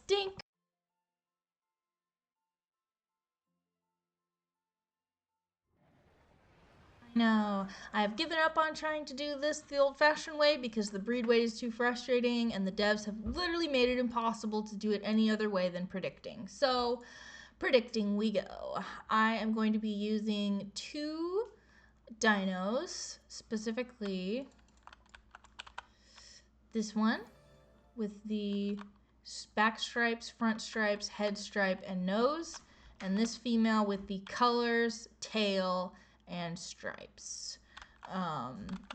Dink! No, I've given up on trying to do this the old-fashioned way because the breed way is too frustrating and the devs have literally made it impossible to do it any other way than predicting. So, predicting we go. I am going to be using 2 dinos, specifically this one with the back stripes, front stripes, head stripe, and nose, and this female with the colors, tail, and stripes.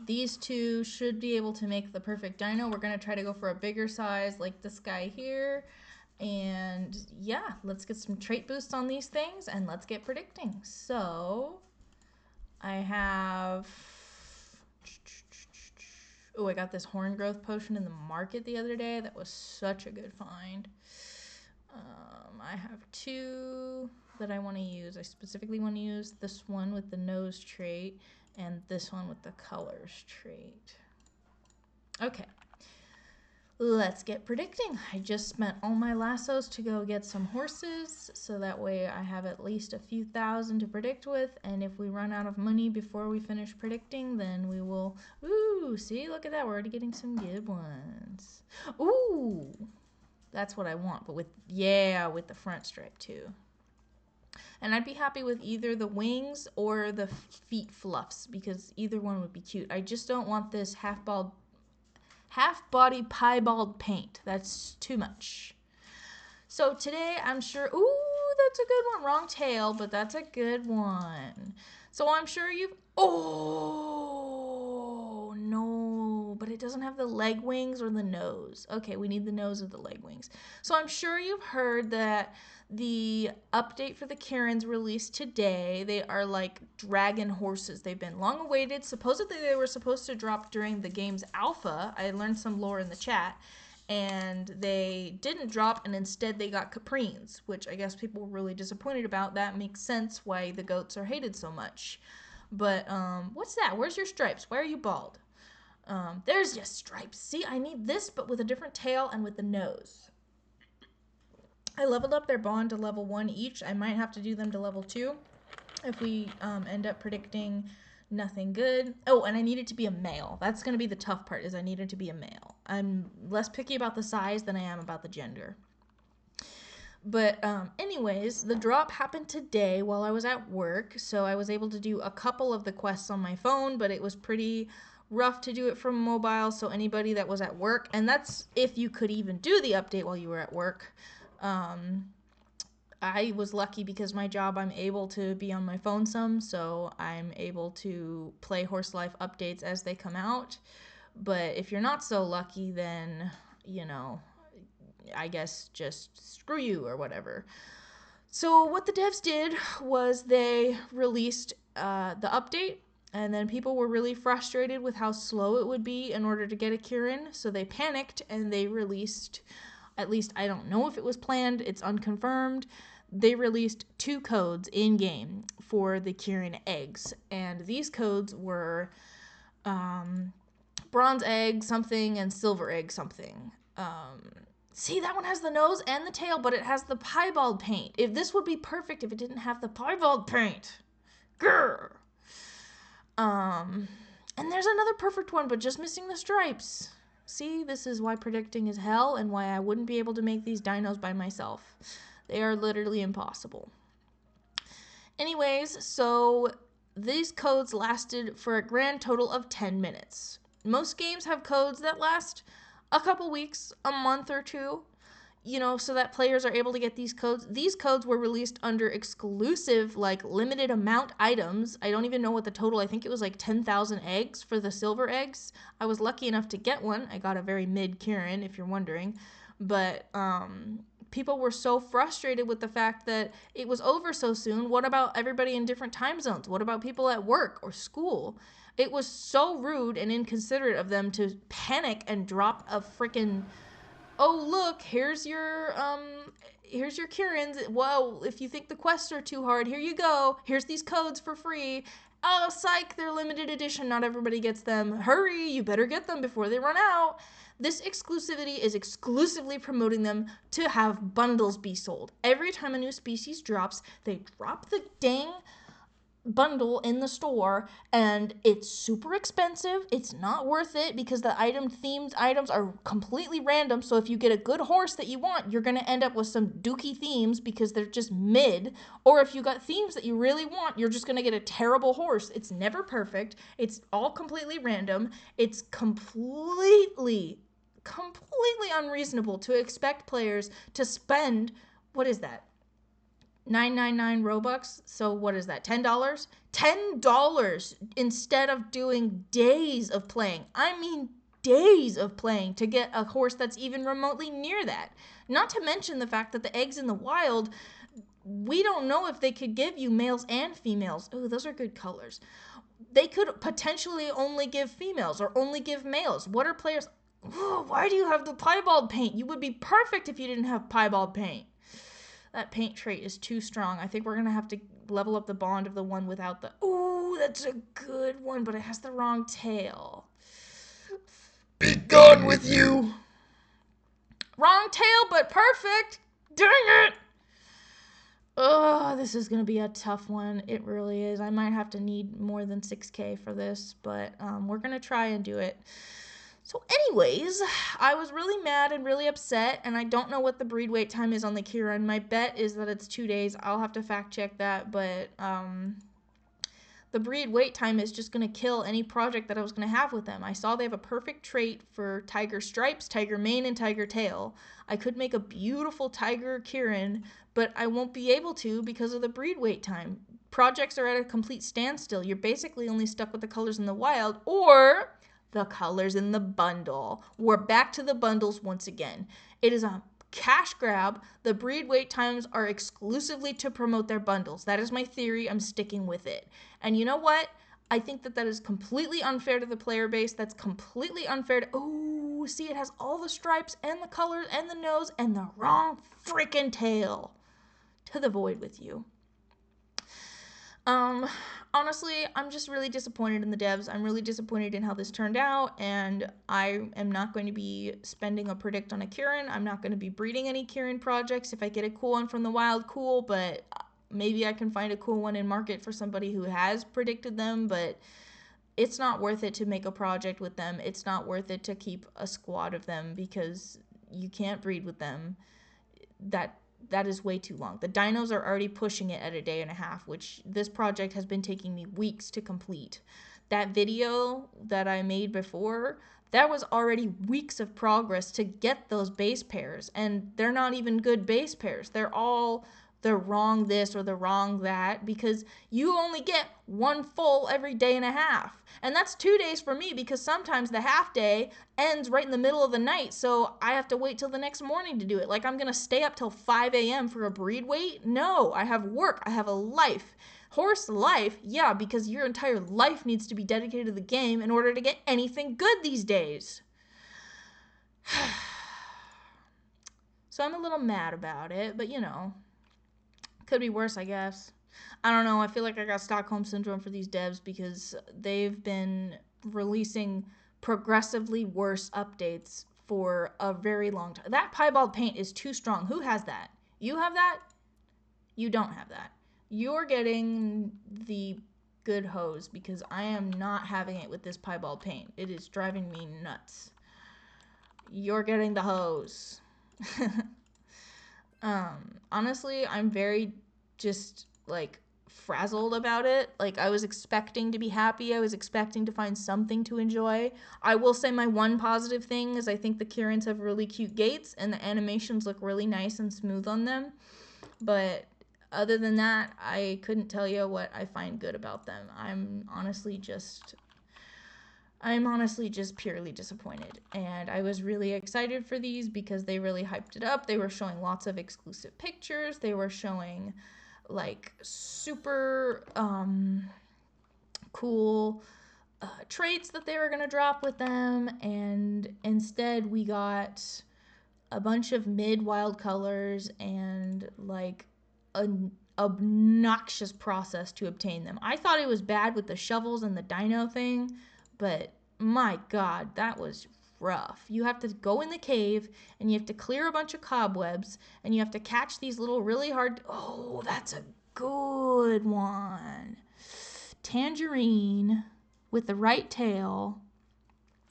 These 2 should be able to make the perfect dino. We're going to try to go for a bigger size like this guy here. And yeah, let's get some trait boosts on these things and let's get predicting. So I have... Oh, I got this horn growth potion in the market the other day. That was such a good find. I have 2 that I want to use. I specifically want to use this one with the nose trait and this one with the colors trait. Okay. Let's get predicting. I just spent all my lassos to go get some horses, so that way I have at least a few thousand to predict with, and if we run out of money before we finish predicting, then we will... Ooh, see, look at that, we're already getting some good ones. Ooh, that's what I want, but with the front stripe too. And I'd be happy with either the wings or the feet fluffs, because either one would be cute. I just don't want this half-body piebald paint. That's too much. So today I'm sure... Ooh, that's a good one. Wrong tail, but that's a good one. So I'm sure you've... Oh, no. But it doesn't have the leg wings or the nose. Okay, we need the nose or the leg wings. So I'm sure you've heard that the update for the Kirins released today. They are like dragon horses. They've been long awaited. Supposedly they were supposed to drop during the game's alpha. I learned some lore in the chat. And they didn't drop, and instead they got caprines, which I guess people were really disappointed about. That makes sense why the goats are hated so much. But, what's that? Where's your stripes? Why are you bald? There's your stripes. See, I need this, but with a different tail and with the nose. I leveled up their bond to level 1 each. I might have to do them to level 2 if we end up predicting nothing good. Oh, and I need it to be a male. That's going to be the tough part, is I need it to be a male. I'm less picky about the size than I am about the gender. But anyways, the drop happened today while I was at work, so I was able to do a couple of the quests on my phone, but it was pretty rough to do it from mobile, so anybody that was at work, and that's if you could even do the update while you were at work. I was lucky because my job, I'm able to be on my phone some, so I'm able to play Horse Life updates as they come out. But if you're not so lucky, then, you know, I guess just screw you or whatever. So what the devs did was they released the update, and then people were really frustrated with how slow it would be in order to get a Kirin, so they panicked and they released... At least I don't know if it was planned, it's unconfirmed. They released 2 codes in-game for the Kirin eggs. And these codes were bronze egg something and silver egg something. See, that one has the nose and the tail, but it has the piebald paint. If this would be perfect if it didn't have the piebald paint. Grr! And there's another perfect one, but just missing the stripes. See, this is why predicting is hell and why I wouldn't be able to make these dinos by myself. They are literally impossible. Anyways, so these codes lasted for a grand total of 10 minutes. Most games have codes that last a couple weeks, a month or 2, you know, so that players are able to get these codes. These codes were released under exclusive, like, limited amount items. I don't even know what the total, I think it was like 10,000 eggs for the silver eggs. I was lucky enough to get one. I got a very mid Kirin, if you're wondering. But, people were so frustrated with the fact that it was over so soon. What about everybody in different time zones? What about people at work or school? It was so rude and inconsiderate of them to panic and drop a freaking... Oh, look, here's your Kirins. Well, if you think the quests are too hard, here you go. Here's these codes for free. oh, psych, they're limited edition, not everybody gets them. Hurry, you better get them before they run out. This exclusivity is exclusively promoting them to have bundles be sold. Every time a new species drops, they drop the dang bundle in the store, and it's super expensive. It's not worth it because the themed items are completely random. So if you get a good horse that you want, you're going to end up with some dookie themes because they're just mid. Or if you got themes that you really want, you're just going to get a terrible horse. It's never perfect. It's all completely random. It's completely unreasonable to expect players to spend, what is that, 999 Robux. So what is that? $10? $10 instead of doing days of playing. I mean days of playing to get a horse that's even remotely near that. Not to mention the fact that the eggs in the wild, we don't know if they could give you males and females. Oh, those are good colors. They could potentially only give females or only give males. What are players? Oh, why do you have the piebald paint? You would be perfect if you didn't have piebald paint. That paint trait is too strong. I think we're going to have to level up the bond of the one without the... Ooh, that's a good one, but it has the wrong tail. Be gone with you! Wrong tail, but perfect! Dang it! Oh, this is going to be a tough one. It really is. I might have to need more than 6K for this, but we're going to try and do it. So anyways, I was really mad and really upset, and I don't know what the breed wait time is on the Kirin. My bet is that it's 2 days. I'll have to fact check that, but the breed wait time is just going to kill any project that I was going to have with them. I saw they have a perfect trait for tiger stripes, tiger mane, and tiger tail. I could make a beautiful tiger Kirin, but I won't be able to because of the breed wait time. Projects are at a complete standstill. You're basically only stuck with the colors in the wild, or the colors in the bundle. We're back to the bundles once again. It is a cash grab. The breed wait times are exclusively to promote their bundles. That is my theory. I'm sticking with it. And you know what? I think that is completely unfair to the player base. That's completely unfair to... Oh, see, it has all the stripes and the colors and the nose and the wrong freaking tail. To the void with you. Honestly, I'm just really disappointed in the devs. I'm really disappointed in how this turned out, and I am not going to be spending a predict on a Kirin. I'm not going to be breeding any Kirin projects. If I get a cool one from the wild, cool, but maybe I can find a cool one in market for somebody who has predicted them, but it's not worth it to make a project with them. It's not worth it to keep a squad of them because you can't breed with them. That is way too long. The dinos are already pushing it at a day and a half, which this project has been taking me weeks to complete. That video that I made before, that was already weeks of progress to get those base pairs, and they're not even good base pairs. They're all the wrong this or the wrong that, because you only get one full every day and a half. And that's 2 days for me because sometimes the half day ends right in the middle of the night, so I have to wait till the next morning to do it. Like, I'm gonna stay up till 5 a.m. for a breed wait? No, I have work, I have a life. Horse life, yeah, because your entire life needs to be dedicated to the game in order to get anything good these days. So I'm a little mad about it, but you know, could be worse, I guess. I don't know. I feel like I got Stockholm Syndrome for these devs because they've been releasing progressively worse updates for a very long time. That piebald paint is too strong. Who has that? You have that? You don't have that. You're getting the good hose because I am not having it with this piebald paint. It is driving me nuts. You're getting the hose. Honestly, I'm very just like frazzled about it. Like, I was expecting to be happy. I was expecting to find something to enjoy. I will say my one positive thing is I think the Kirins have really cute gaits and the animations look really nice and smooth on them. But other than that, I couldn't tell you what I find good about them. I'm honestly just purely disappointed, and I was really excited for these because they really hyped it up. They were showing lots of exclusive pictures. They were showing like super cool traits that they were going to drop with them, and instead we got a bunch of mid wild colors and like obnoxious process to obtain them. I thought it was bad with the shovels and the dino thing, but my God, that was rough. You have to go in the cave and you have to clear a bunch of cobwebs and you have to catch these little really hard. Oh, that's a good one. Tangerine with the right tail.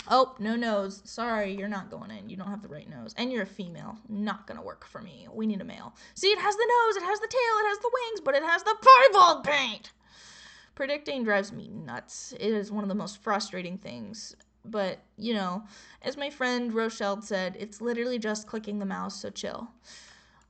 Oh, no nose. Sorry, you're not going in. You don't have the right nose. And you're a female. Not gonna work for me. We need a male. See, it has the nose, it has the tail, it has the wings, but it has the piebald paint. Predicting drives me nuts. It is one of the most frustrating things. But, you know, as my friend Rochelle said, it's literally just clicking the mouse, so chill.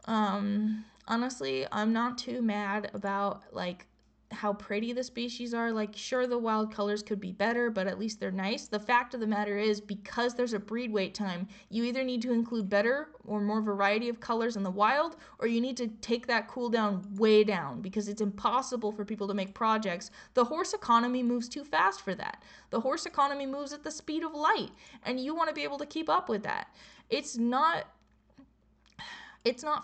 Honestly, I'm not too mad about, like, how pretty the species are. Like, sure, the wild colors could be better, but at least they're nice. The fact of the matter is, because there's a breed wait time, you either need to include better or more variety of colors in the wild, or you need to take that cooldown way down, because it's impossible for people to make projects. The horse economy moves too fast for that. The horse economy moves at the speed of light, and you want to be able to keep up with that. It's not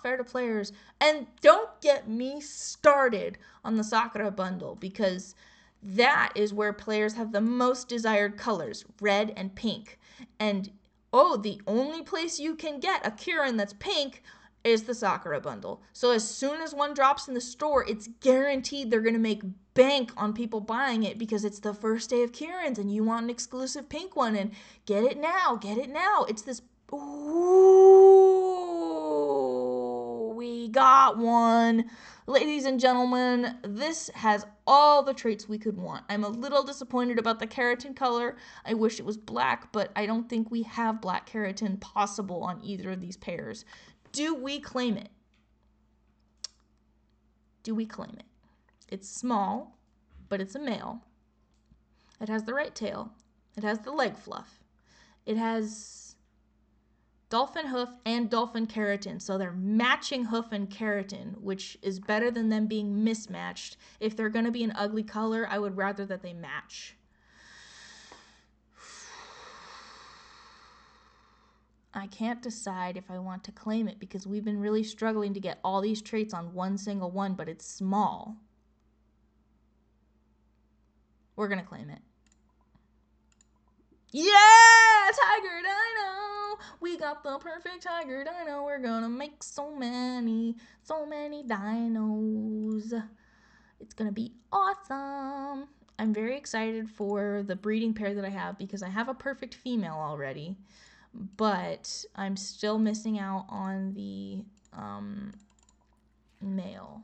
fair to players. And don't get me started on the Sakura bundle, because that is where players have the most desired colors, red and pink. And the only place you can get a Kirin that's pink is the Sakura bundle. So as soon as one drops in the store, it's guaranteed they're going to make bank on people buying it, because it's the first day of Kirins and you want an exclusive pink one, and get it now. It's this, ooh, we got one. Ladies and gentlemen, this has all the traits we could want. I'm a little disappointed about the keratin color. I wish it was black, but I don't think we have black keratin possible on either of these pairs. Do we claim it? It's small, but it's a male. It has the right tail. It has the leg fluff. It has dolphin hoof and dolphin keratin, so they're matching hoof and keratin, which is better than them being mismatched. If they're going to be an ugly color, I would rather that they match. I can't decide if I want to claim it, because we've been really struggling to get all these traits on one single one, but it's small. We're going to claim it. Yeah, tiger dino. We got the perfect tiger dino. We're going to make so many dinos. It's going to be awesome. I'm very excited for the breeding pair that I have, because I have a perfect female already. But I'm still missing out on the male.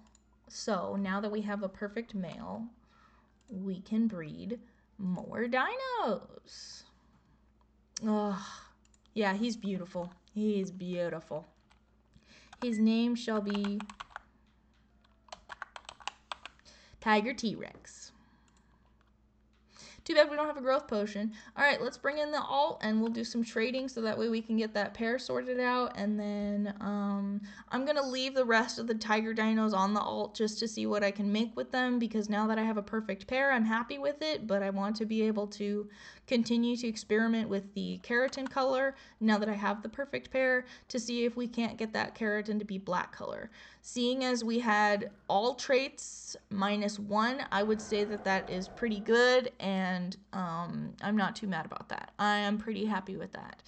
So now that we have a perfect male, we can breed more dinos. Oh, yeah, he's beautiful. He's beautiful. His name shall be Tiger T-Rex. Too bad we don't have a growth potion. All right, let's bring in the alt and we'll do some trading so that way we can get that pair sorted out. And then I'm going to leave the rest of the tiger dinos on the alt just to see what I can make with them, because now that I have a perfect pair, I'm happy with it, but I want to be able to continue to experiment with the keratin color now that I have the perfect pair, to see if we can't get that keratin to be black color. Seeing as we had all traits -1, I would say that that is pretty good, and I'm not too mad about that. I am pretty happy with that.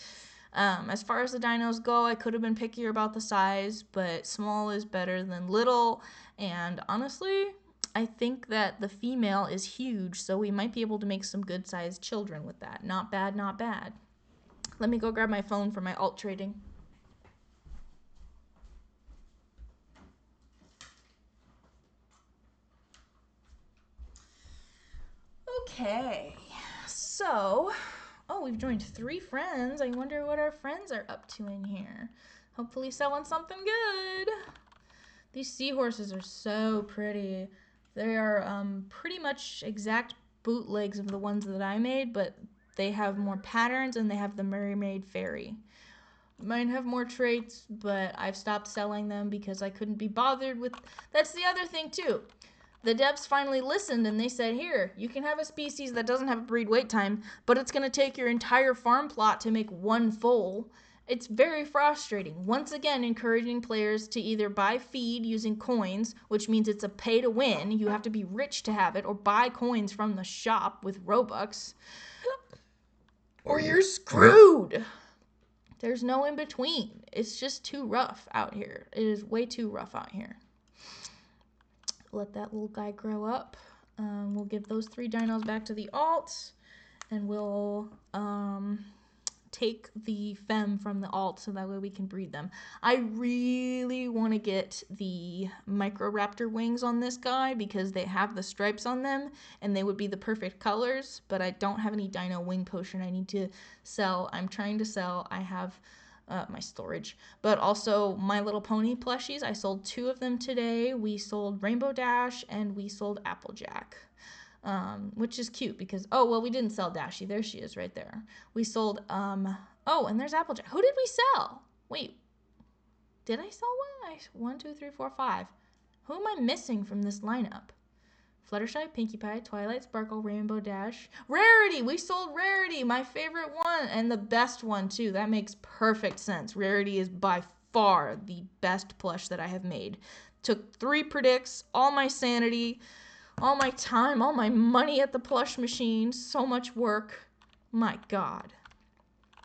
As far as the dinos go, I could have been pickier about the size, but small is better than little, and honestly, I think that the female is huge, so we might be able to make some good-sized children with that. Not bad, not bad. Let me go grab my phone for my alt trading. Okay, so, we've joined 3 friends. I wonder what our friends are up to in here. Hopefully selling something good. These seahorses are so pretty. They are pretty much exact bootlegs of the ones that I made, but they have more patterns and they have the mermaid fairy. Mine have more traits, but I've stopped selling them because I couldn't be bothered with... That's the other thing too. The devs finally listened and they said, here, you can have a species that doesn't have a breed wait time, but it's going to take your entire farm plot to make one foal. It's very frustrating. Once again, encouraging players to either buy feed using coins, which means it's a pay to win. You have to be rich to have it, or buy coins from the shop with Robux, or you're screwed. There's no in between. It's just too rough out here. It is way too rough out here. Let that little guy grow up. We'll give those 3 dinos back to the alt, and we'll take the fem from the alt so that way we can breed them. I really want to get the Microraptor wings on this guy because they have the stripes on them and they would be the perfect colors, but I don't have any dino wing potion I need to sell. I'm trying to sell. I have my storage, but also My Little Pony plushies. I sold 2 of them today. We sold Rainbow Dash and we sold Applejack. Which is cute because, oh, well, we didn't sell Dashy. There she is right there. We sold, oh, and there's Applejack. Who did we sell? Wait, did I sell one? 1, 2, 3, 4, 5. Who am I missing from this lineup? Fluttershy, Pinkie Pie, Twilight Sparkle, Rainbow Dash. Rarity! We sold Rarity, my favorite one, and the best one, too. That makes perfect sense. Rarity is by far the best plush that I have made. Took 3 predicts, all my sanity, all my time, all my money at the plush machine, so much work. My God.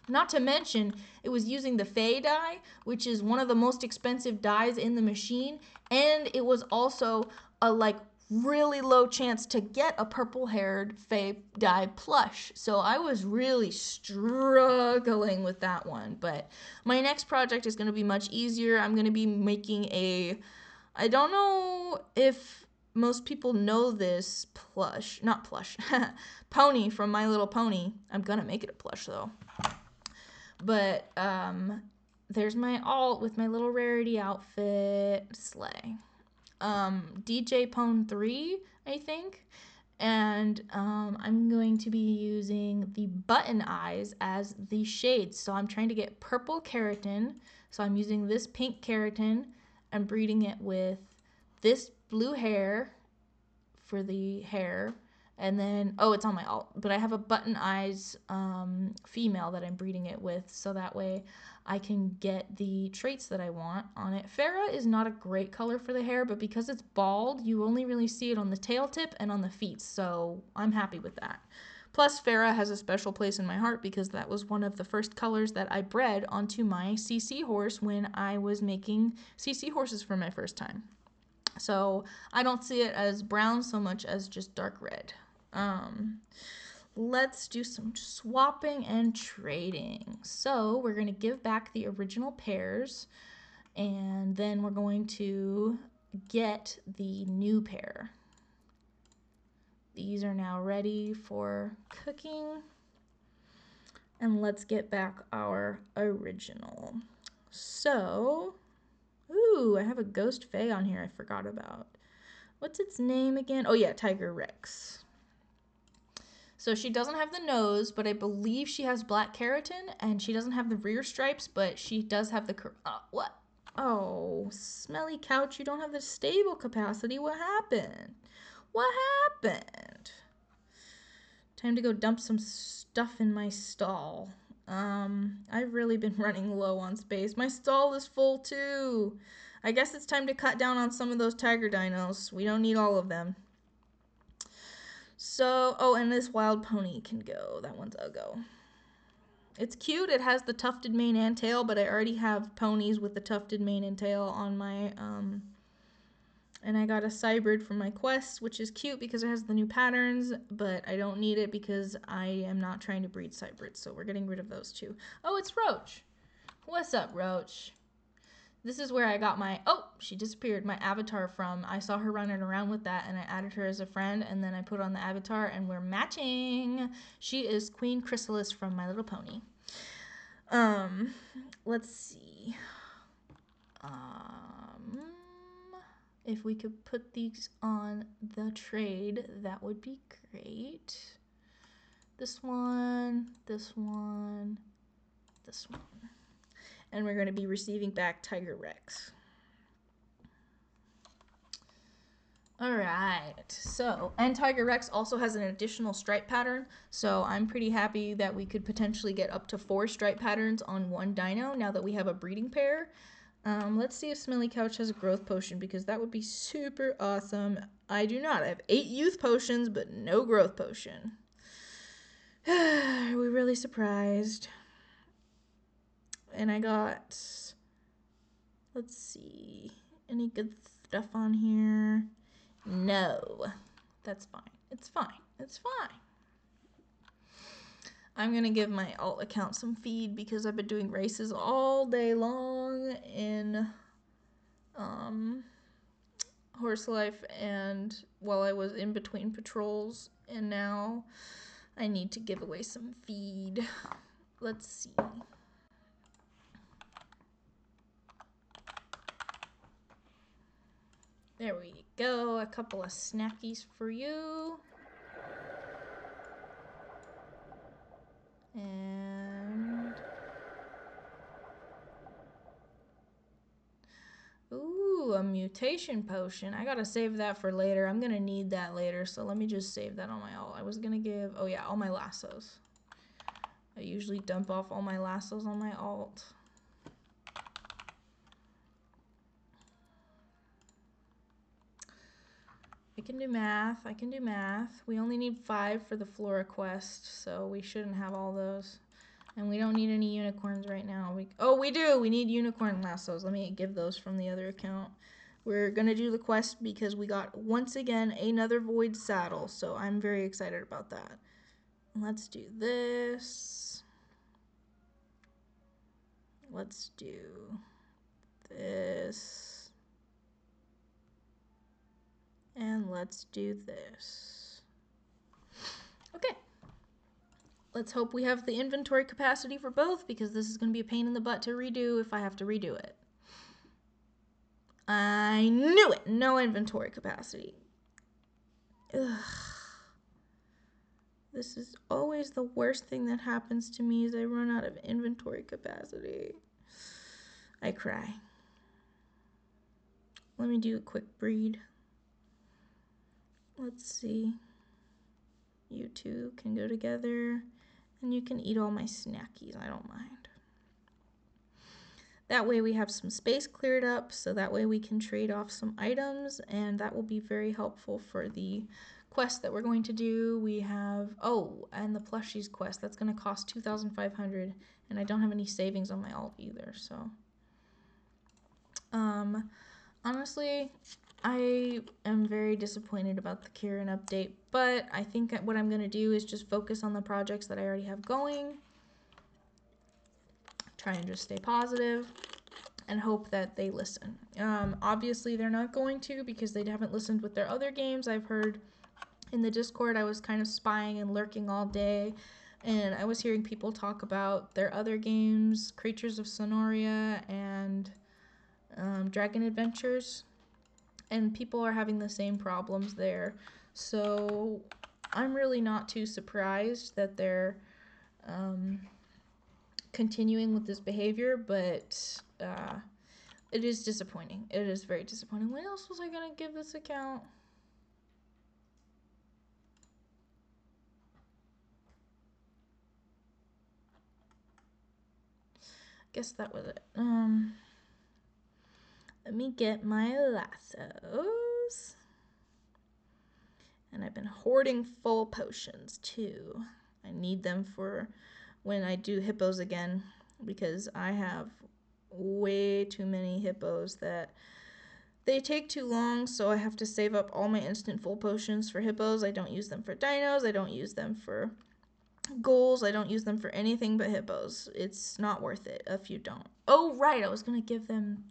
Not to mention, it was using the Fae dye, which is one of the most expensive dyes in the machine, and it was also a really low chance to get a purple-haired Fae dye plush. So I was really struggling with that one. But my next project is going to be much easier. I'm going to be making I don't know if most people know this pony from My Little Pony. I'm gonna make it a plush though. But there's my alt with my little Rarity outfit. Slay. DJ Pone 3, I think. And I'm going to be using the button eyes as the shades. So I'm trying to get purple keratin. So I'm using this pink keratin and breeding it with this blue hair for the hair, and then, oh, it's on my alt, but I have a button eyes female that I'm breeding it with, so that way I can get the traits that I want on it. Farah is not a great color for the hair, but because it's bald, you only really see it on the tail tip and on the feet, so I'm happy with that. Plus, Farah has a special place in my heart because that was one of the first colors that I bred onto my CC horse when I was making CC horses for my first time. So I don't see it as brown so much as just dark red. Let's do some swapping and trading. So we're going to give back the original pairs, and then we're going to get the new pair. These are now ready for cooking. And let's get back our original. So, ooh, I have a ghost fae on here I forgot about. What's its name again? Oh yeah, Tiger Rex. So she doesn't have the nose, but I believe she has black keratin, and she doesn't have the rear stripes, but she does have the... what? Oh, smelly couch, you don't have the stable capacity. What happened? What happened? Time to go dump some stuff in my stall. I've really been running low on space. My stall is full too. I guess it's time to cut down on some of those tiger dinos. We don't need all of them. So, oh, and this wild pony can go. That one's a go. It's cute. It has the tufted mane and tail, but I already have ponies with the tufted mane and tail on my, and I got a cybrid from my quest, which is cute because it has the new patterns, but I don't need it because I am not trying to breed cybrids, so we're getting rid of those two. Oh, it's Roach. What's up, Roach? This is where I got my, oh, she disappeared, my avatar from. I saw her running around with that, and I added her as a friend, and then I put on the avatar, and we're matching. She is Queen Chrysalis from My Little Pony. Let's see. If we could put these on the trade, that would be great. This one, this one, this one. And we're going to be receiving back Tiger Rex. All right. So, and Tiger Rex also has an additional stripe pattern. So, I'm pretty happy that we could potentially get up to 4 stripe patterns on one dino now that we have a breeding pair. Let's see if Smelly Couch has a growth potion because that would be super awesome. I do not. I have 8 youth potions, but no growth potion. Are we really surprised? And I got, let's see, any good stuff on here? No. That's fine. It's fine. It's fine. I'm going to give my alt account some feed because I've been doing races all day long in Horse Life and while I was in between patrols, and now I need to give away some feed. Let's see. There we go. A couple of snackies for you. And ooh, a mutation potion. I gotta save that for later. I'm gonna need that later, so let me just save that on my alt. I was gonna give, oh yeah, all my lassos. I usually dump off all my lassos on my alt. I can do math. I can do math. We only need 5 for the Flora quest, so we shouldn't have all those. And we don't need any unicorns right now. Oh, we do! We need unicorn lassos. Let me give those from the other account. We're going to do the quest because we got, once again, another void saddle. So I'm very excited about that. Let's do this. Let's do this. And let's do this. Okay. Let's hope we have the inventory capacity for both because this is going to be a pain in the butt to redo if I have to redo it. I knew it! No inventory capacity. Ugh. This is always the worst thing that happens to me is I run out of inventory capacity. I cry. Let me do a quick breed. Let's see. You two can go together and you can eat all my snackies. I don't mind. That way we have some space cleared up, so that way we can trade off some items, and that will be very helpful for the quest that we're going to do. We have, oh, and the plushies quest. That's going to cost 2,500, and I don't have any savings on my alt either, so. Honestly, I am very disappointed about the Kirin update, but I think what I'm going to do is just focus on the projects that I already have going. Try and just stay positive and hope that they listen. Obviously, they're not going to because they haven't listened with their other games. I've heard in the Discord I was kind of spying and lurking all day, and I was hearing people talk about their other games, Creatures of Sonoria and Dragon Adventures, and people are having the same problems there. So I'm really not too surprised that they're continuing with this behavior, but it is disappointing. It is very disappointing. What else was I going to give this account? Guess that was it. Let me get my lassos. And I've been hoarding full potions too. I need them for when I do hippos again because I have way too many hippos that they take too long, so I have to save up all my instant full potions for hippos. I don't use them for dinos. I don't use them for goals. I don't use them for anything but hippos. It's not worth it if you don't. Oh, right. I was going to give them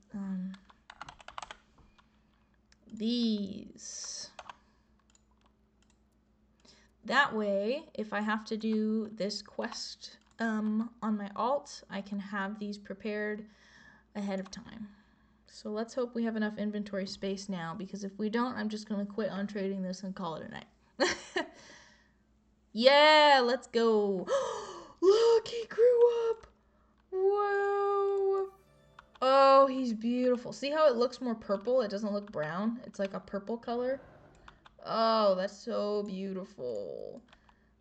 these. That way, if I have to do this quest on my alt, I can have these prepared ahead of time. So let's hope we have enough inventory space now, because if we don't, I'm just going to quit on trading this and call it a night. Yeah, let's go. Look, he grew up. Whoa. Oh, he's beautiful. See how it looks more purple? It doesn't look brown. It's like a purple color. Oh, that's so beautiful.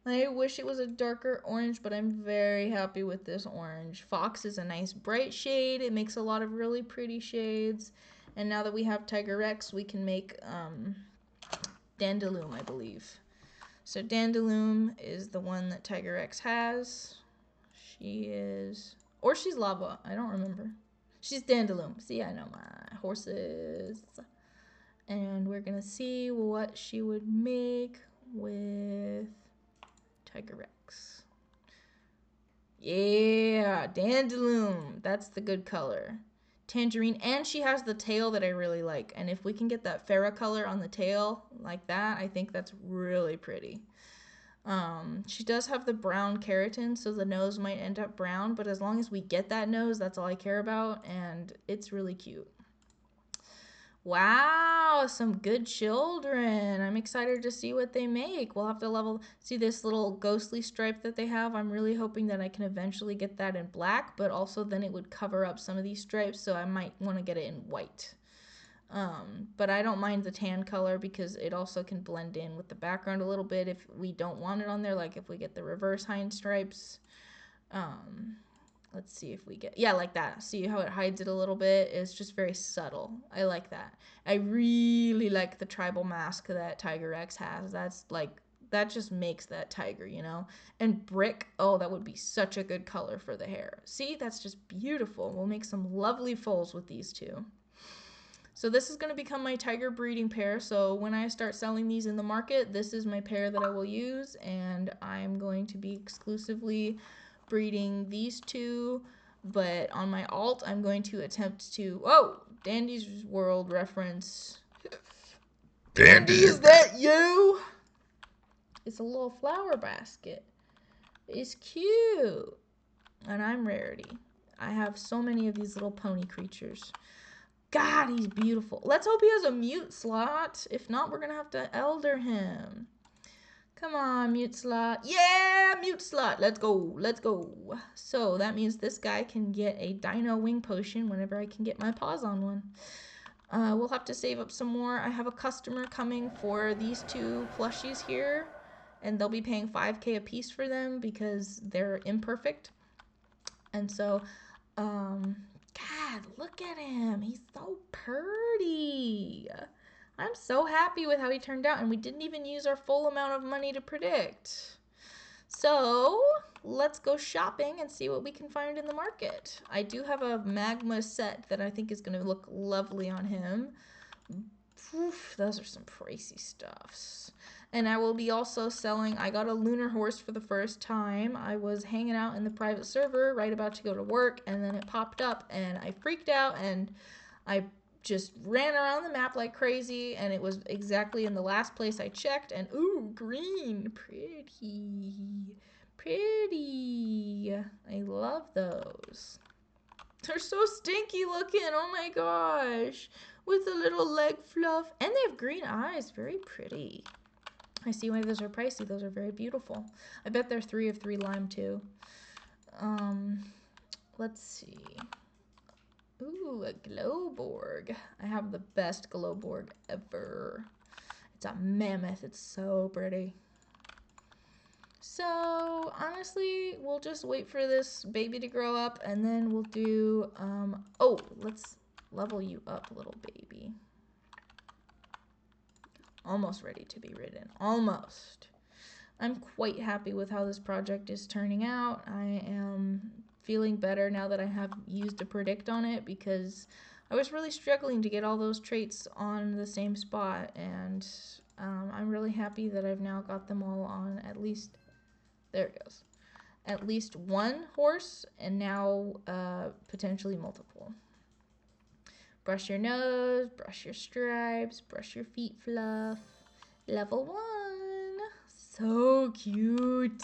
I wish it was a darker orange, but I'm very happy with this orange. Fox is a nice bright shade. It makes a lot of really pretty shades. And now that we have Tiger Rex, we can make Dandelion, I believe. So Dandelion is the one that Tiger Rex has. She is... Or she's Lava. I don't remember. She's Dandelion. See, I know my horses. And we're going to see what she would make with Tiger Rex. Yeah, Dandelion. That's the good color. Tangerine. And she has the tail that I really like. And if we can get that Farah color on the tail like that, I think that's really pretty. She does have the brown keratin, so the nose might end up brown, but as long as we get that nose, that's all I care about, and it's really cute. Wow, some good children. I'm excited to see what they make. We'll have to level, see this little ghostly stripe that they have. I'm really hoping that I can eventually get that in black, but also then it would cover up some of these stripes, so I might want to get it in white. But I don't mind the tan color because it also can blend in with the background a little bit if we don't want it on there, like if we get the reverse hind stripes. Let's see if we get, yeah, like that. See how it hides it a little bit? It's just very subtle. I like that. I really like the tribal mask that Tiger X has. That's like, that just makes that tiger, you know? And brick, oh, that would be such a good color for the hair. See, that's just beautiful. We'll make some lovely foals with these two. So this is going to become my tiger breeding pair. So when I start selling these in the market, this is my pair that I will use. And I'm going to be exclusively breeding these two. But on my alt, I'm going to attempt to... Oh! Dandy's World reference. Dandy, is that you? It's a little flower basket. It's cute. And I'm Rarity. I have so many of these little pony creatures. God, he's beautiful. Let's hope he has a mute slot. If not, we're going to have to elder him. Come on, mute slot. Yeah, mute slot. Let's go. Let's go. So that means this guy can get a dino wing potion whenever I can get my paws on one. We'll have to save up some more. I have a customer coming for these two plushies here. And they'll be paying $5K a piece for them because they're imperfect. And so... God, look at him. He's so pretty. I'm so happy with how he turned out, and we didn't even use our full amount of money to predict. So, let's go shopping and see what we can find in the market. I do have a magma set that I think is going to look lovely on him. Oof, those are some pricey stuffs. And I will be also selling, I got a lunar horse for the first time. I was hanging out in the private server, right about to go to work, and then it popped up, and I freaked out, and I just ran around the map like crazy, and it was exactly in the last place I checked, and ooh, green, pretty, pretty. I love those. They're so stinky looking, oh my gosh. With a little leg fluff, and they have green eyes, very pretty. I see why those are pricey. Those are very beautiful. I bet they're 3 of 3 lime too. Let's see. Ooh, a Glowborg. I have the best Glowborg ever. It's a mammoth. It's so pretty. So, honestly, we'll just wait for this baby to grow up, and then we'll do, oh, let's level you up, little baby. Almost ready to be ridden. Almost. I'm quite happy with how this project is turning out. I am feeling better now that I have used a predict on it because I was really struggling to get all those traits on the same spot, and I'm really happy that I've now got them all on at least, there it goes, at least one horse, and now potentially multiple. Brush your nose, brush your stripes, brush your feet fluff. Level 1. So cute.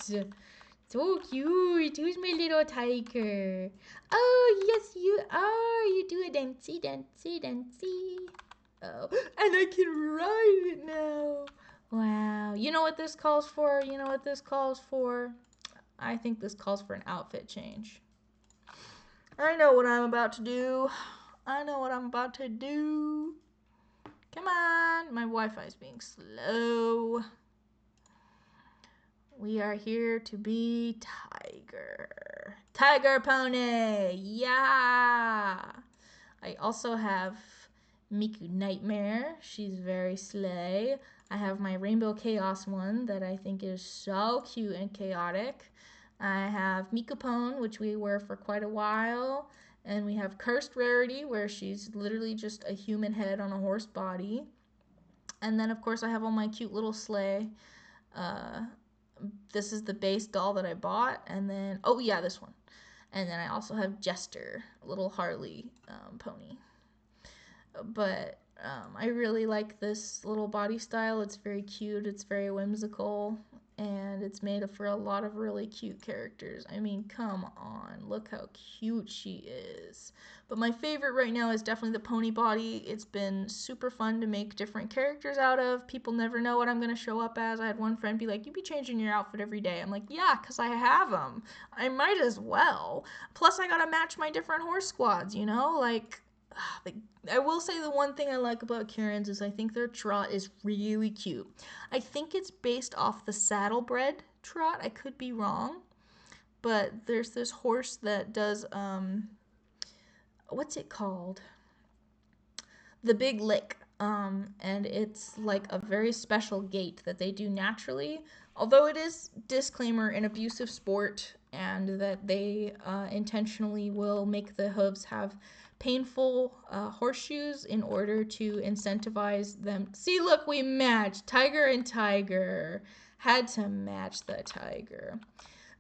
So cute. Who's my little tiger? Oh, yes, you are. You do a dancey, dancey, dancey. Oh, and I can ride it now. Wow. You know what this calls for? You know what this calls for? I think this calls for an outfit change. I know what I'm about to do. I know what I'm about to do. Come on. My Wi-Fi is being slow. We are here to be Tiger. Tiger Pony! Yeah! I also have Miku Nightmare. She's very slay. I have my Rainbow Chaos one that I think is so cute and chaotic. I have Mikupone, which we wear for quite a while. And we have Cursed Rarity, where she's literally just a human head on a horse body. And then, of course, I have all my cute little sleigh. This is the base doll that I bought. And then, oh yeah, this one. And then I also have Jester, a little Harley pony. But I really like this little body style. It's very cute. It's very whimsical. And it's made for a lot of really cute characters. I mean, come on. Look how cute she is. But my favorite right now is definitely the pony body. It's been super fun to make different characters out of. People never know what I'm going to show up as. I had one friend be like, you be changing your outfit every day. I'm like, yeah, because I have them. I might as well. Plus, I got to match my different horse squads, you know? Like, I will say the one thing I like about Kirin's is I think their trot is really cute. I think it's based off the saddlebred trot. I could be wrong. But there's this horse that does, what's it called? The Big Lick. And it's like a very special gait that they do naturally. Although it is, disclaimer, an abusive sport, and that they intentionally will make the hooves have painful horseshoes in order to incentivize them. See, look, we matched. Tiger and Tiger. Had to match the tiger.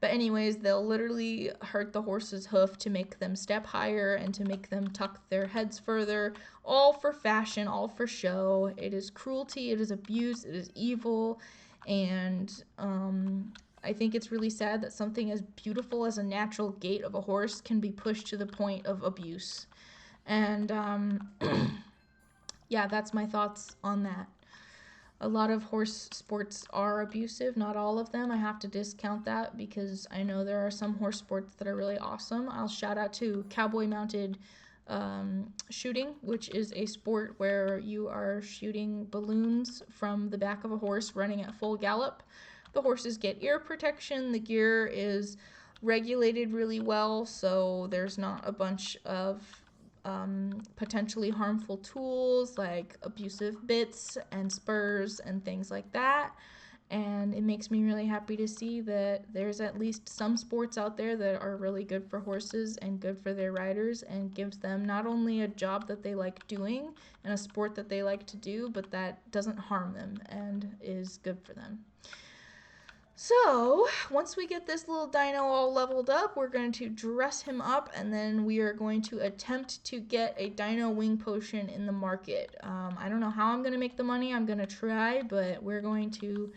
But anyways, they'll literally hurt the horse's hoof to make them step higher and to make them tuck their heads further, all for fashion, all for show. It is cruelty, it is abuse, it is evil, and I think it's really sad that something as beautiful as a natural gait of a horse can be pushed to the point of abuse. And yeah, that's my thoughts on that. A lot of horse sports are abusive, not all of them. I have to discount that because I know there are some horse sports that are really awesome. I'll shout out to cowboy mounted shooting, which is a sport where you are shooting balloons from the back of a horse running at full gallop. The horses get ear protection. The gear is regulated really well, so there's not a bunch of potentially harmful tools like abusive bits and spurs and things like that. And it makes me really happy to see that there's at least some sports out there that are really good for horses and good for their riders and gives them not only a job that they like doing and a sport that they like to do, but that doesn't harm them and is good for them. So, once we get this little dino all leveled up, we're going to dress him up, and then we are going to attempt to get a dino wing potion in the market. I don't know how I'm going to make the money. I'm going to try, but we're going to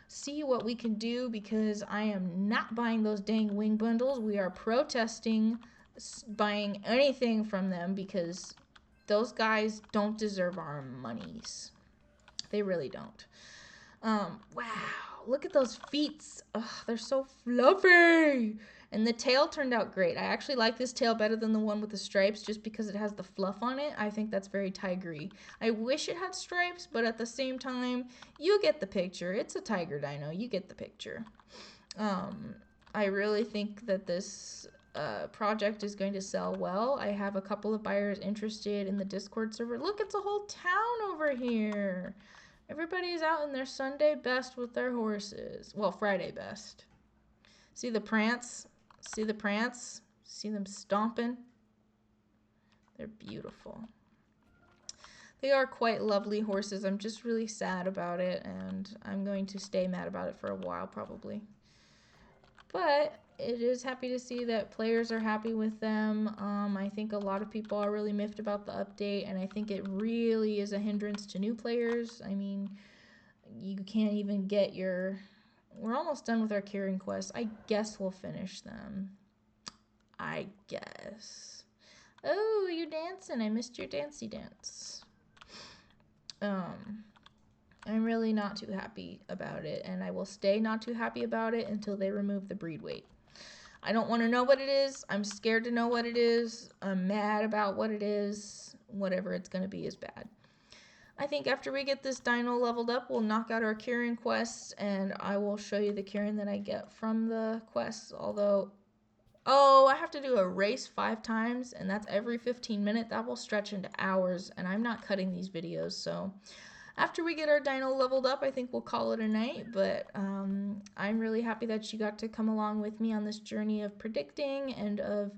see what we can do because I am not buying those dang wing bundles. We are protesting buying anything from them because those guys don't deserve our monies. They really don't. Wow, look at those feet. Ugh, they're so fluffy. And the tail turned out great. I actually like this tail better than the one with the stripes just because it has the fluff on it. I think that's very tigery. I wish it had stripes, but at the same time, you get the picture. It's a tiger dino. You get the picture. I really think that this project is going to sell well. I have a couple of buyers interested in the Discord server. Look, it's a whole town over here. Everybody's out in their Sunday best with their horses. Well, Friday best. See the prance? See the prance? See them stomping? They're beautiful. They are quite lovely horses. I'm just really sad about it, and I'm going to stay mad about it for a while probably. But it is happy to see that players are happy with them. I think a lot of people are really miffed about the update, and I think it really is a hindrance to new players. I mean, you can't even get your... We're almost done with our Kirin quests. I guess we'll finish them. I guess. Oh, you're dancing. I missed your dancey dance. I'm really not too happy about it, and I will stay not too happy about it until they remove the breed weight. I don't want to know what it is. I'm scared to know what it is. I'm mad about what it is. Whatever it's going to be is bad. I think after we get this dino leveled up, we'll knock out our Kirin quests, and I will show you the Kirin that I get from the quests. Although, oh, I have to do a race 5 times, and that's every 15 minutes. That will stretch into hours, and I'm not cutting these videos, so after we get our dino leveled up, I think we'll call it a night. But I'm really happy that you got to come along with me on this journey of predicting and of,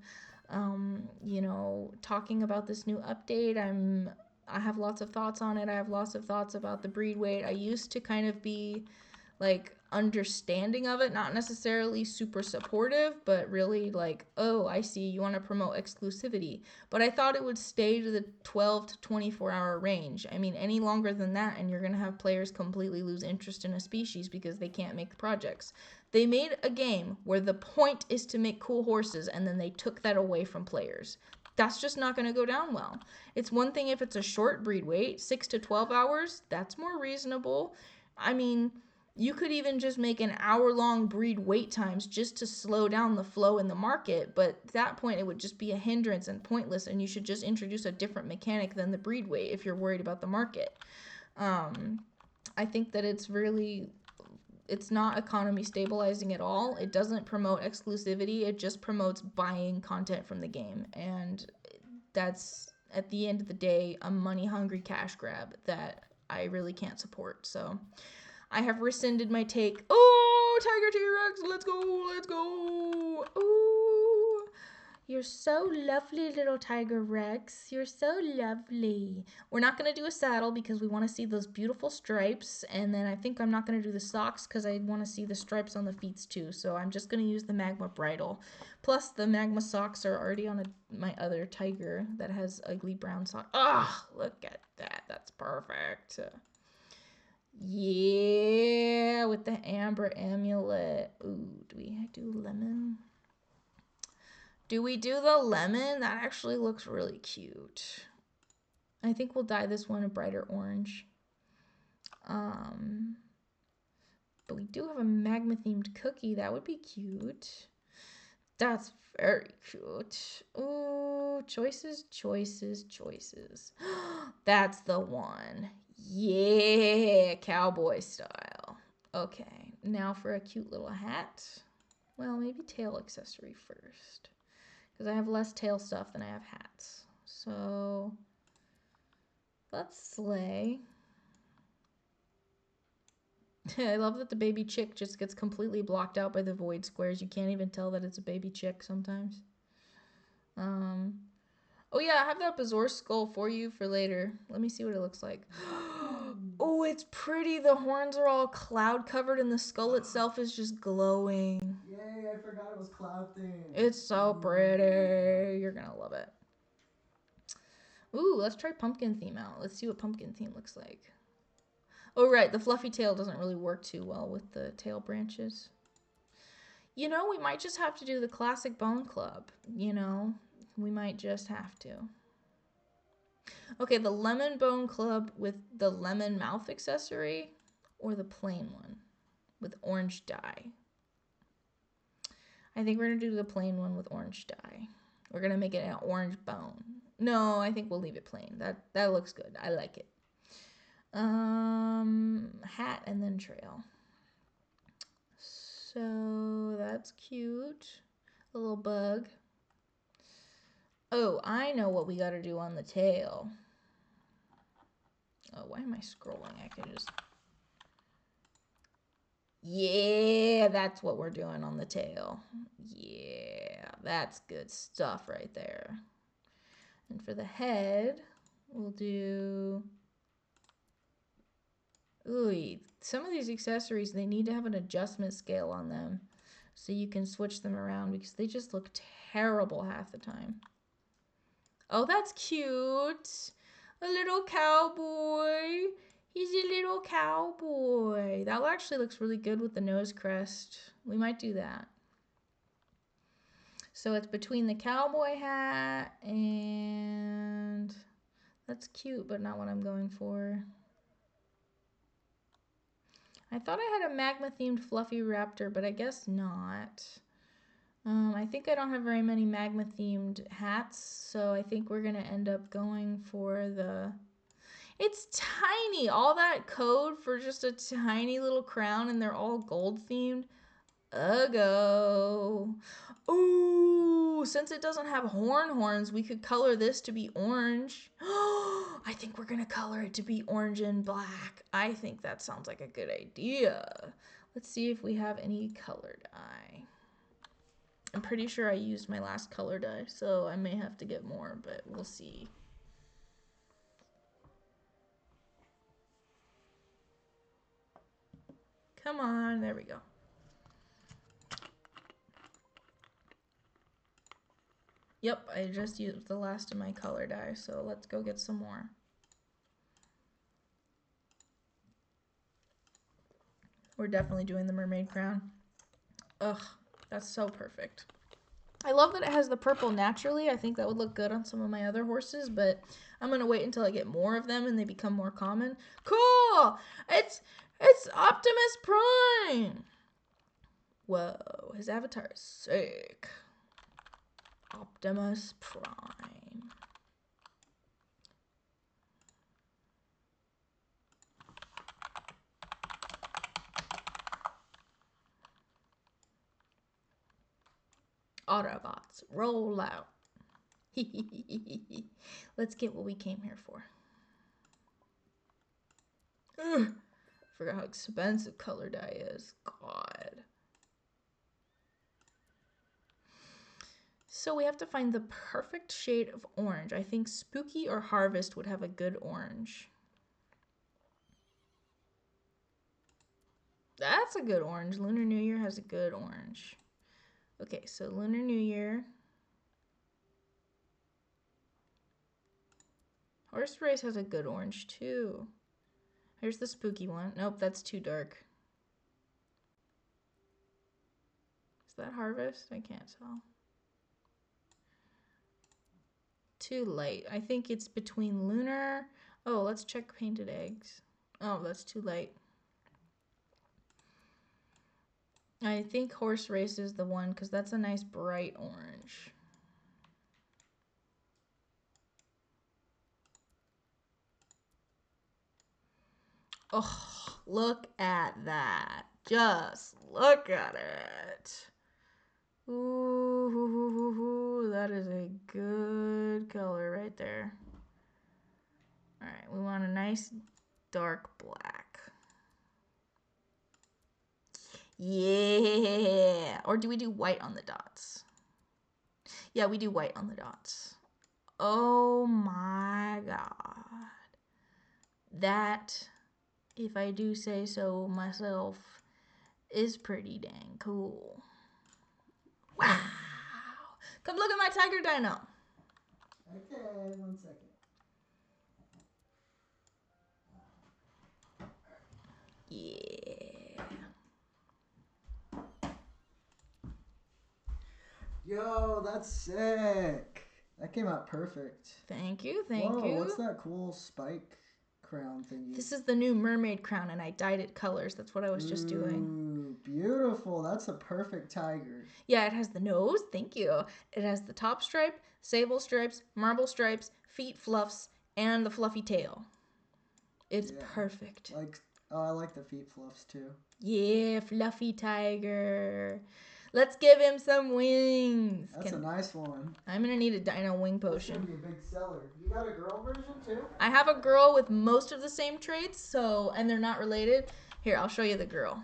you know, talking about this new update. I have lots of thoughts on it. I have lots of thoughts about the breed weight. I used to kind of be like understanding of it, not necessarily super supportive, but really like, oh, I see, you want to promote exclusivity. But I thought it would stay to the 12 to 24 hour range. I mean, any longer than that and you're going to have players completely lose interest in a species because they can't make the projects. They made a game where the point is to make cool horses, and then they took that away from players. That's just not going to go down well. It's one thing if it's a short breed weight, 6 to 12 hours, that's more reasonable. I mean, you could even just make an hour-long breed wait times just to slow down the flow in the market, but at that point it would just be a hindrance and pointless, and you should just introduce a different mechanic than the breed wait if you're worried about the market. I think that it's not economy stabilizing at all. It doesn't promote exclusivity. It just promotes buying content from the game, and that's, at the end of the day, a money-hungry cash grab that I really can't support. So I have rescinded my take. Oh, Tiger T-Rex, let's go, let's go. Ooh, you're so lovely, little Tiger Rex. You're so lovely. We're not going to do a saddle because we want to see those beautiful stripes. And then I think I'm not going to do the socks because I want to see the stripes on the feet too. So I'm just going to use the magma bridle. Plus, the magma socks are already on my other tiger that has ugly brown socks. Ah, look at that. That's perfect. Yeah, with the amber amulet. Ooh, do we do lemon? Do we do the lemon? That actually looks really cute. I think we'll dye this one a brighter orange. But we do have a magma themed cookie. That would be cute. That's very cute. Ooh, choices, choices, choices. That's the one. Yeah, cowboy style. Okay, now for a cute little hat. Well, maybe tail accessory first, because I have less tail stuff than I have hats. So let's slay. I love that the baby chick just gets completely blocked out by the void squares. You can't even tell that it's a baby chick sometimes. Oh yeah, I have that Bazaar skull for you for later. Let me see what it looks like. Oh, it's pretty. The horns are all cloud covered and the skull itself is just glowing. Yay, I forgot it was cloud themed. It's so pretty. You're gonna love it. Ooh, let's try pumpkin theme out. Let's see what pumpkin theme looks like. Oh, right, the fluffy tail doesn't really work too well with the tail branches. You know, we might just have to do the classic Bone Club. You know, we might just have to. Okay, the lemon Bone Club with the lemon mouth accessory, or the plain one with orange dye. I think we're going to do the plain one with orange dye. We're going to make it an orange bone. No, I think we'll leave it plain. That looks good. I like it. Hat and then trail. So that's cute. A little bug. Oh, I know what we got to do on the tail. Oh, why am I scrolling? I can just... Yeah, that's what we're doing on the tail. Yeah, that's good stuff right there. And for the head, we'll do... Ooh, some of these accessories, they need to have an adjustment scale on them so you can switch them around because they just look terrible half the time. Oh, that's cute. A little cowboy. He's a little cowboy. That actually looks really good with the nose crest. We might do that. So it's between the cowboy hat and... That's cute, but not what I'm going for. I thought I had a magma-themed fluffy raptor, but I guess not. I think I don't have very many magma themed hats, so I think we're gonna end up going for the... It's tiny! All that code for just a tiny little crown and they're all gold themed. Go. Ooh, since it doesn't have horns, we could color this to be orange. I think we're gonna color it to be orange and black. I think that sounds like a good idea. Let's see if we have any color dye. I'm pretty sure I used my last color dye, so I may have to get more, but we'll see. Come on, there we go. Yep, I just used the last of my color dye, so let's go get some more. We're definitely doing the mermaid crown. Ugh, that's so perfect. I love that it has the purple naturally. I think that would look good on some of my other horses, but I'm going to wait until I get more of them and they become more common. Cool! It's Optimus Prime! Whoa, his avatar is sick. Optimus Prime. Autobots, roll out. Let's get what we came here for. Ugh, forgot how expensive color dye is. God. So we have to find the perfect shade of orange. I think Spooky or Harvest would have a good orange. That's a good orange. Lunar New Year has a good orange. Okay, so Lunar New Year. Horse Race has a good orange too. Here's the spooky one. Nope, that's too dark. Is that Harvest? I can't tell. Too light. I think it's between Lunar. Oh, let's check Painted Eggs. Oh, that's too light. I think Horse Race is the one because that's a nice bright orange. Oh, look at that. Just look at it. Ooh, that is a good color right there. All right, we want a nice dark black. Yeah. Or do we do white on the dots? Yeah, we do white on the dots. Oh my God. That, if I do say so myself, is pretty dang cool. Wow. Come look at my tiger dino. Okay, 1 second. Yeah. Yo, that's sick. That came out perfect. Thank you, thank Whoa, you. what's that cool spike crown thingy? This is the new mermaid crown, and I dyed it colors. That's what I was just doing. Ooh, beautiful. That's a perfect tiger. Yeah, it has the nose. Thank you. It has the top stripe, sable stripes, marble stripes, feet fluffs, and the fluffy tail. It's perfect. I like the feet fluffs too. Yeah, fluffy tiger. Let's give him some wings. That's a nice one. I'm gonna need a dino wing potion. That's gonna be a big seller. You got a girl version too? I have a girl with most of the same traits, and they're not related. Here, I'll show you the girl.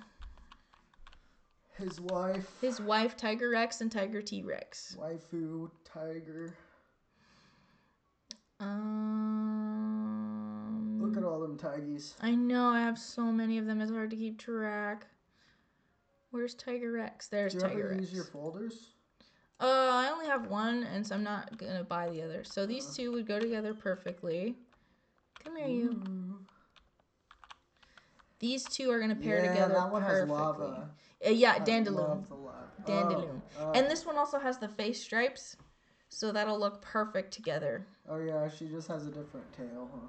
His wife. His wife, Tiger Rex and Tiger T-Rex. Waifu, tiger. Look at all them tigers. I know, I have so many of them. It's hard to keep track. Where's Tiger Rex? There's Tiger Rex. Do you ever use your folders? I only have one, and so I'm not gonna buy the other. So these two would go together perfectly. Come here, you. These two are gonna pair together that one perfectly. Has lava. Yeah, Dandelion. Dandelion. And this one also has the face stripes, so that'll look perfect together. Oh yeah, she just has a different tail, huh?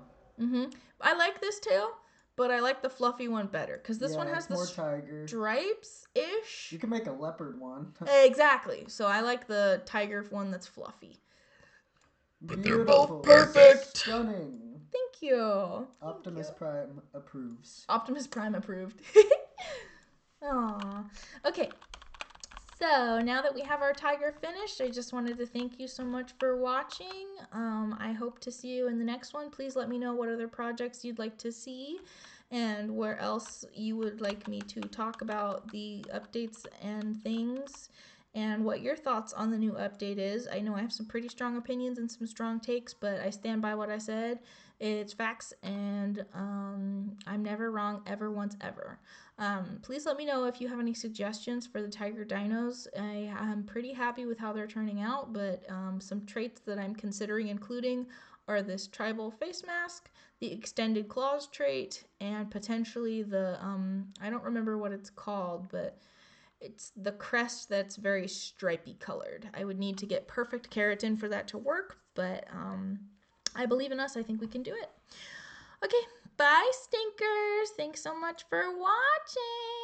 I like this tail, but I like the fluffy one better because this one Yeah, has it's the more tiger. stripes-ish. You can make a leopard one. Exactly. So I like the tiger one that's fluffy. But they're both perfect. Stunning. Thank you. Optimus Prime approves. Optimus Prime approved. Aww. Okay. So now that we have our tiger finished, I just wanted to thank you so much for watching. I hope to see you in the next one. Please let me know what other projects you'd like to see and where else you would like me to talk about the updates and things and what your thoughts on the new update is. I know I have some pretty strong opinions and some strong takes, but I stand by what I said. It's facts, and I'm never wrong, ever, once, ever. Please let me know if you have any suggestions for the tiger dinos. I am pretty happy with how they're turning out, but some traits that I'm considering including are this tribal face mask, the extended claws trait, and potentially the, I don't remember what it's called, but it's the crest that's very stripy colored. I would need to get perfect keratin for that to work, but I believe in us. I think we can do it. Okay, bye, stinkers. Thanks so much for watching.